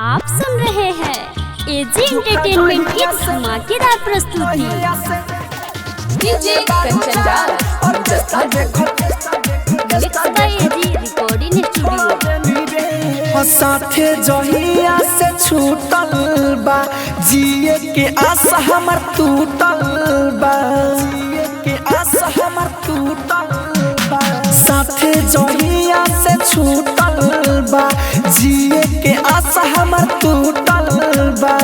आप सुन रहे हैं एजी एंटरटेनमेंट की धमाकेदार प्रस्तुति। DJ Kanchan Raj mix by AG recording studio. साथे जहिया से छूटल बा, जिए के आशा हमर टूटल बा, जिए के आशा हमर टूटल बा। साथे जहिया से छूटल बा, जिए के आशा हमर टूटल बा।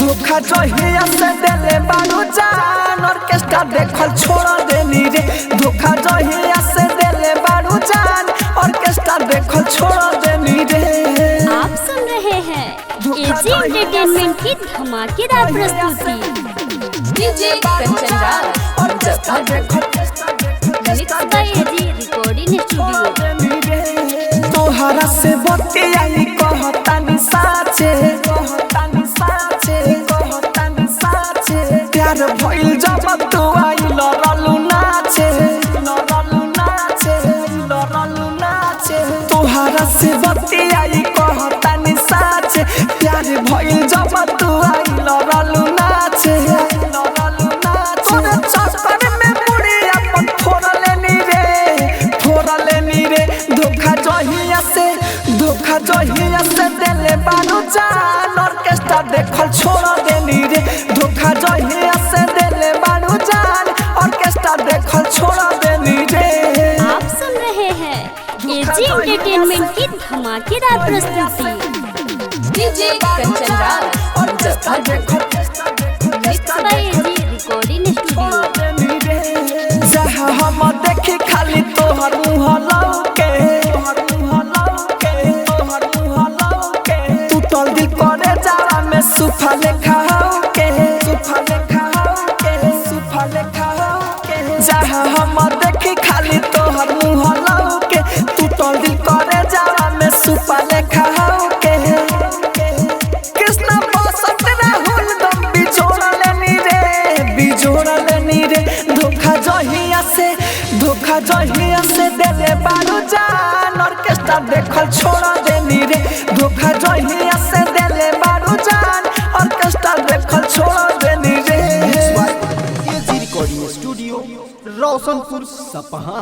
धोखा जहिया से देले बारू जान, ऑर्केस्ट्रा देखल छोड़ देनी रे। धोखा जहिया से देले बारू जान, ऑर्केस्ट्रा देखल छोड़ देनी रे। आप सुन रहे हैं एजी एंटरटेनमेंट की धमाकेदार प्रस्तुति। DJ Kanchan Raj mix by AG recording studio. तोहरा से बतियाई कहतानी साचे, कहतानी साचे, कहतानी साचे। प्यार भइल जब तू आइल रलू नाचे, रलू नाचे, रलू नाचे। तोहरा से बतियाई कहतानी साचे। प्यार भइल जब तू आइल रलू नाचे, रलू नाचे। तोरे चक्कर में मुड़ी अपन फोड़ लेनी रे, फोड़ लेनी रे। धोखा जहिया से देले बारू जान, ऑर्केस्ट्रा देखल छोड़ देनी रे। धोखा जहिया से देले बारू जान, ऑर्केस्ट्रा देखल छोड़ देनी रे। आप सुन रहे हैं एजी एंटरटेनमेंट की धमाकेदार प्रस्तुति। DJ Kanchan Raj mix by AG recording studio. जहाँ हम देखी खाली तोहर मुँह लौके, टूटल दिल करे जावा में सुफा लेखा होके, सुफा लेखा होके, सुफा लेखा होके। जहाँ हम देखी खाली तोहर मुँह लौके, टूटल दिल करे जावा में सुफा लेखा होके। कृष्णा बसंत राहुल दम बिछोड़ लेनी रे, बिछोड़ लेनी रे। धोखा जहिया से देले बारू जान, ऑर्केस्ट्रा देखल छोड़ देनी रे। धोखा जहिया से देले बारू जान, ऑर्केस्ट्रा देखल छोड़ देनी रे। एजी रिकॉर्डिंग स्टूडियो रोशनपुर सपहा।